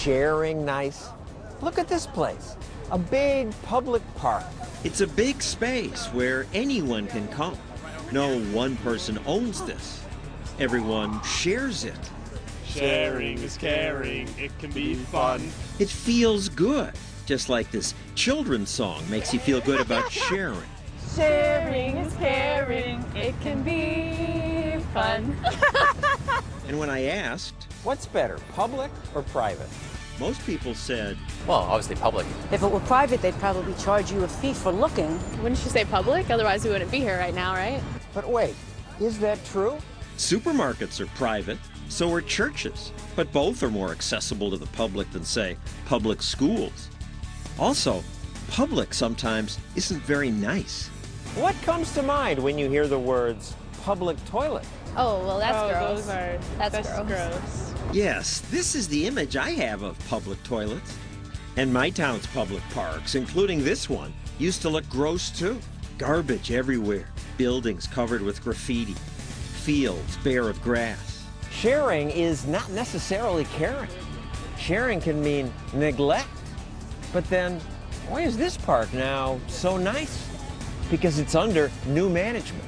sharing nice? Look at this place, a big public park. It's a big space where anyone can come. No one person owns this. Everyone shares it. Sharing is caring. It can be fun. It feels good, just like this children's song makes you feel good about sharing. Sharing is caring. It can be fun. And when I asked, What's better, public or private? most people said, Well, obviously public. If it were private, they'd probably charge you a fee for looking. Wouldn't you say public? Otherwise we wouldn't be here right now, right? But wait, is that true? supermarkets are private, so are churches, but both are more accessible to the public than, say, public schools. Also, public sometimes isn't very nice. What comes to mind when you hear the words public toilet? Oh, well, that's gross. Those are, That's gross. Yes, this is the image I have of public toilets. And my town's public parks, including this one, used to look gross too. Garbage everywhere, buildings covered with graffiti, fields bare of grass. Sharing is not necessarily caring. Sharing can mean neglect. But then, why is this park now so nice? Because it's under new management,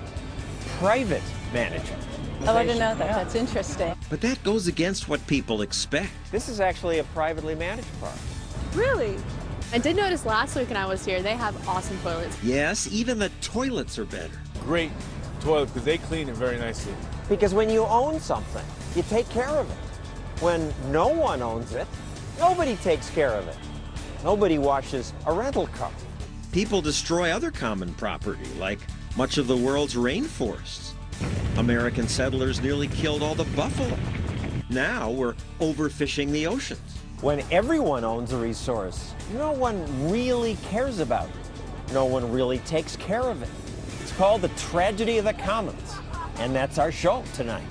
private management. Oh, I didn't know that. That's interesting. But that goes against what people expect. This is actually a privately managed park. Really? I did notice last week when I was here, they have awesome toilets. Yes, even the toilets are better. Great toilet because they clean it very nicely. Because when you own something, you take care of it. When no one owns it, nobody takes care of it. Nobody washes a rental car. People destroy other common property, like much of the world's rainforests. American settlers nearly killed all the buffalo. Now we're overfishing the oceans. When everyone owns a resource, no one really cares about it. No one really takes care of it. It's called the tragedy of the commons. And that's our show tonight.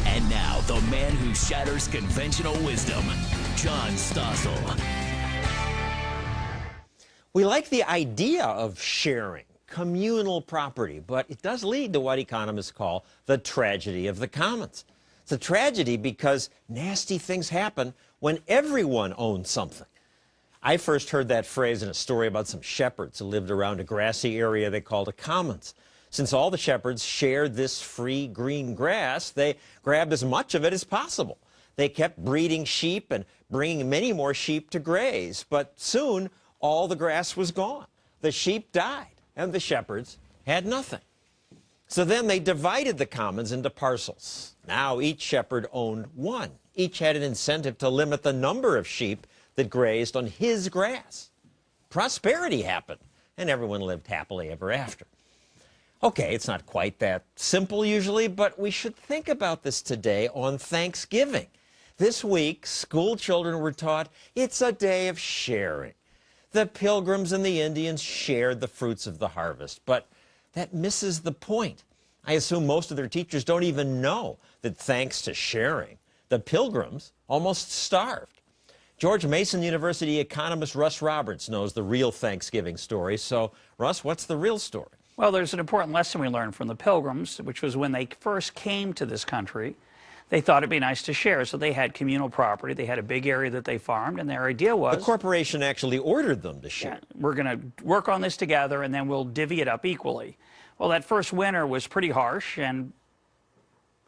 And now, the man who shatters conventional wisdom, John Stossel. We like the idea of sharing, communal property, but it does lead to what economists call the tragedy of the commons. It's a tragedy because nasty things happen when everyone owns something. I first heard that phrase in a story about some shepherds who lived around a grassy area they called a commons. Since all the shepherds shared this free green grass, they grabbed as much of it as possible. They kept breeding sheep and bringing many more sheep to graze, but soon all the grass was gone. The sheep died, and the shepherds had nothing. So then they divided the commons into parcels. Now each shepherd owned one. Each had an incentive to limit the number of sheep that grazed on his grass. Prosperity happened, and everyone lived happily ever after. Okay, it's not quite that simple usually, but we should think about this today on Thanksgiving. This week, school children were taught it's a day of sharing. The Pilgrims and the Indians shared the fruits of the harvest, but that misses the point. I assume most of their teachers don't even know that thanks to sharing, the Pilgrims almost starved. George Mason University economist Russ Roberts knows the real Thanksgiving story. So, Russ, what's the real story? Well, there's an important lesson we learned from the Pilgrims, which was when they first came to this country, they thought it'd be nice to share. So they had communal property. They had a big area that they farmed, and their idea was... The corporation actually ordered them to share. Yeah, we're going to work on this together, and then we'll divvy it up equally. Well, that first winter was pretty harsh, and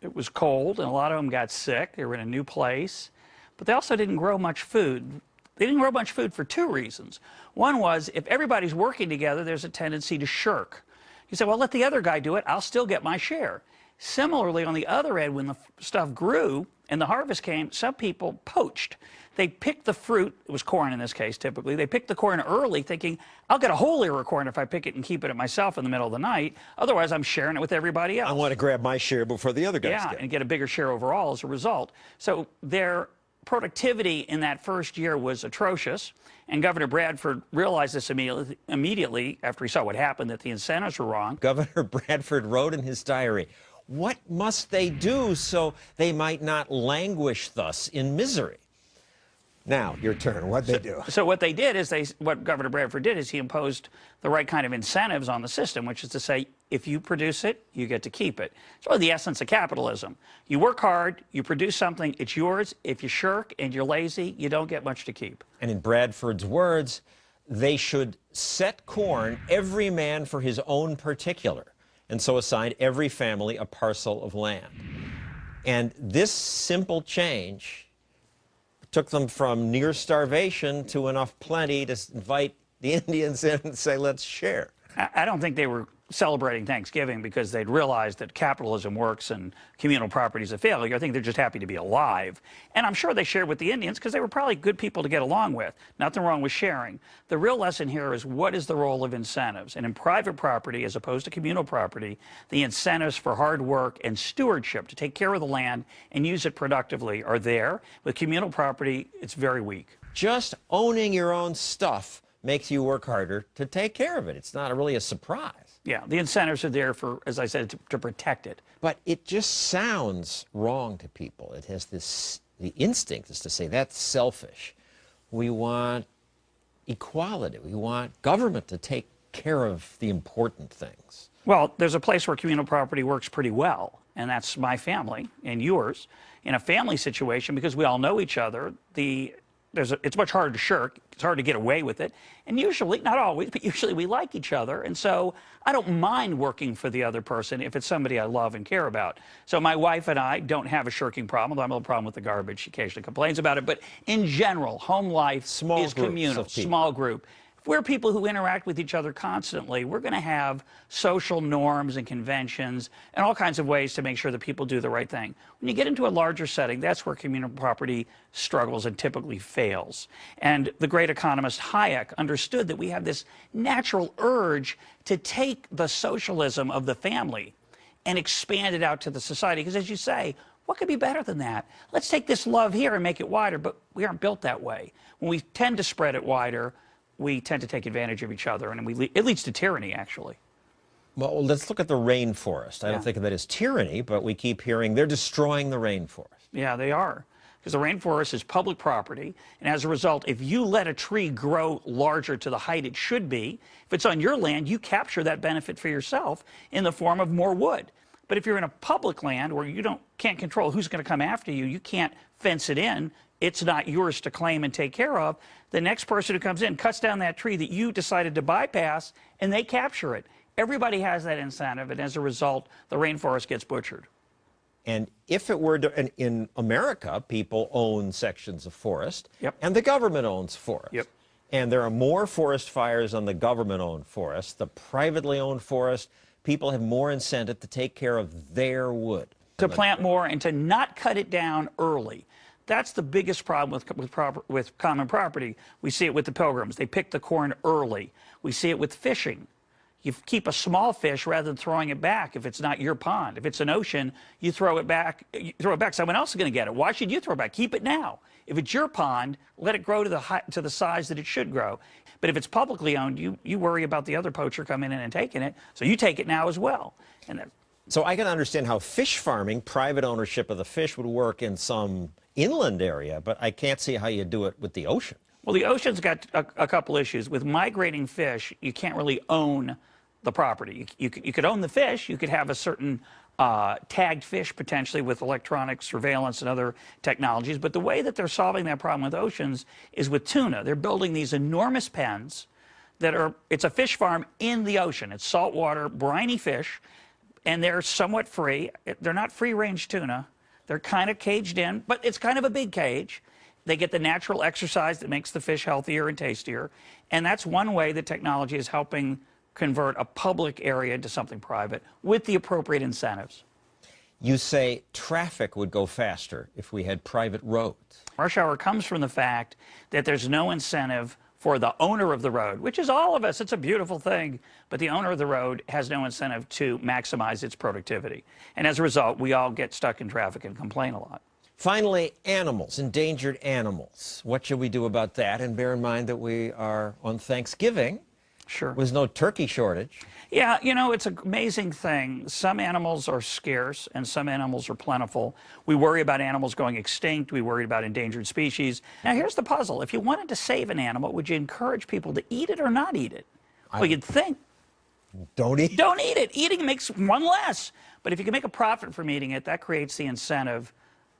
it was cold, and a lot of them got sick. They were in a new place. But they also didn't grow much food. They didn't grow much food for two reasons. One was, if everybody's working together, there's a tendency to shirk. You say, well, let the other guy do it. I'll still get my share. Similarly, on the other end, when the stuff grew and the harvest came, some people poached. They picked the fruit. It was corn in this case, typically. They picked the corn early, thinking, I'll get a whole ear of corn if I pick it and keep it at myself in the middle of the night. Otherwise, I'm sharing it with everybody else. I want to grab my share before the other guys get. Yeah, and get a bigger share overall as a result. So their productivity in that first year was atrocious, and Governor Bradford realized this immediately after he saw what happened, that the incentives were wrong. Governor Bradford wrote in his diary, what must they do so they might not languish thus in misery? Now, your turn. What'd they do? So what they did is what Governor Bradford did is he imposed the right kind of incentives on the system, which is to say, If you produce it, you get to keep it. It's really the essence of capitalism. You work hard, you produce something, it's yours. If you shirk and you're lazy, you don't get much to keep. And in Bradford's words, they should set corn, every man for his own particular, and so assign every family a parcel of land. And this simple change took them from near starvation to enough plenty to invite the Indians in and say, let's share. I don't think they were celebrating Thanksgiving because they'd realized that capitalism works and communal property is a failure. I think they're just happy to be alive. And I'm sure they shared with the Indians because they were probably good people to get along with. Nothing wrong with sharing. The real lesson here is what is the role of incentives? And in private property, as opposed to communal property, the incentives for hard work and stewardship to take care of the land and use it productively are there. With communal property, it's very weak. Just owning your own stuff makes you work harder to take care of it. It's not really a surprise. Yeah, the incentives are there for, as I said, to protect it. But it just sounds wrong to people. It has this, the instinct is to say that's selfish. We want equality. We want government to take care of the important things. Well, there's a place where communal property works pretty well, and that's my family and yours. In a family situation, because we all know each other, it's much harder to shirk. It's hard to get away with it. And usually, not always, but usually we like each other. And so I don't mind working for the other person if it's somebody I love and care about. So my wife and I don't have a shirking problem, although I have a little problem with the garbage. She occasionally complains about it. But in general, home life is communal, small group. If we're people who interact with each other constantly, we're going to have social norms and conventions and all kinds of ways to make sure that people do the right thing. When you get into a larger setting, that's where communal property struggles and typically fails. And the great economist Hayek understood that we have this natural urge to take the socialism of the family and expand it out to the society. Because as you say, what could be better than that? Let's take this love here and make it wider, but we aren't built that way. When we tend to spread it wider, we tend to take advantage of each other, and it leads to tyranny, actually. Well, let's look at the rainforest. I don't think of it as tyranny, but we keep hearing they're destroying the rainforest. Yeah, they are. Because the rainforest is public property, and as a result, if you let a tree grow larger to the height it should be, if it's on your land, you capture that benefit for yourself in the form of more wood. But if you're in a public land where you can't control who's going to come after you, you can't fence it in, it's not yours to claim and take care of, the next person who comes in cuts down that tree that you decided to bypass, and they capture it. Everybody has that incentive, and as a result, the rainforest gets butchered. And if it were in America, people own sections of forest, Yep. and the government owns forest. Yep. And there are more forest fires on the government-owned forest. The privately owned forest, people have more incentive to take care of their wood. To plant more and to not cut it down early. That's the biggest problem with common property. We see it with the Pilgrims. They pick the corn early. We see it with fishing. You keep a small fish rather than throwing it back if it's not your pond. If it's an ocean, you throw it back. Someone else is going to get it. Why should you throw it back? Keep it now. If it's your pond, let it grow to the size that it should grow. But if it's publicly owned, you worry about the other poacher coming in and taking it. So you take it now as well. So I can understand how fish farming, private ownership of the fish, would work in some inland area, but I can't see how you do it with the ocean. Well, the ocean's got a couple issues. With migrating fish, you can't really own the property. You could own the fish. You could have a certain tagged fish potentially with electronic surveillance and other technologies. But the way that they're solving that problem with oceans is with tuna. They're building these enormous pens it's a fish farm in the ocean. It's saltwater, briny fish, and they're somewhat free. They're not free-range tuna. They're kind of caged in, but it's kind of a big cage. They get the natural exercise that makes the fish healthier and tastier. And that's one way that technology is helping convert a public area into something private with the appropriate incentives. You say traffic would go faster if we had private roads. Rush hour comes from the fact that there's no incentive for the owner of the road, which is all of us. It's a beautiful thing. But the owner of the road has no incentive to maximize its productivity. And as a result, we all get stuck in traffic and complain a lot. Finally, animals, endangered animals. What should we do about that? And bear in mind that we are on Thanksgiving. Sure. There's no turkey shortage. Yeah, it's an amazing thing. Some animals are scarce and some animals are plentiful. We worry about animals going extinct. We worry about endangered species. Now, here's the puzzle. If you wanted to save an animal, would you encourage people to eat it or not eat it? Well, you'd think Don't eat. Don't eat it. Eating makes one less. But if you can make a profit from eating it, that creates the incentive.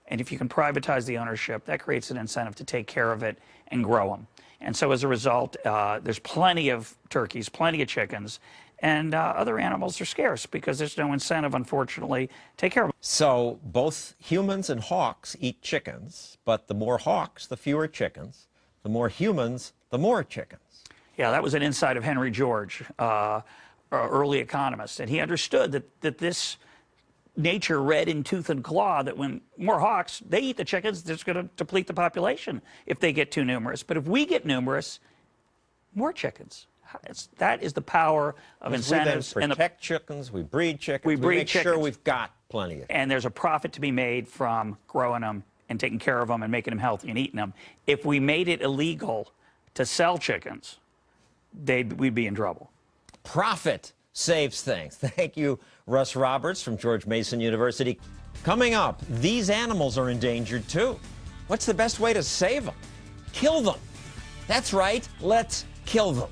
And if you can privatize the ownership, that creates an incentive to take care of it and grow them. And so as a result, there's plenty of turkeys, plenty of chickens, and other animals are scarce because there's no incentive, unfortunately, to take care of them. So both humans and hawks eat chickens, but the more hawks, the fewer chickens. The more humans, the more chickens. Yeah, that was an insight of Henry George, early economist. And he understood that this nature read in tooth and claw that when more hawks, they eat the chickens, that's going to deplete the population if they get too numerous. But if we get numerous, more chickens. That is the power of incentives. We then protect chickens, we breed chickens, we breed make chickens. sure we've got plenty of them. And there's a profit to be made from growing them and taking care of them and making them healthy and eating them. If we made it illegal to sell chickens, we'd be in trouble. Profit saves things. Thank you, Russ Roberts from George Mason University. Coming up, these animals are endangered too. What's the best way to save them? Kill them. That's right, let's kill them.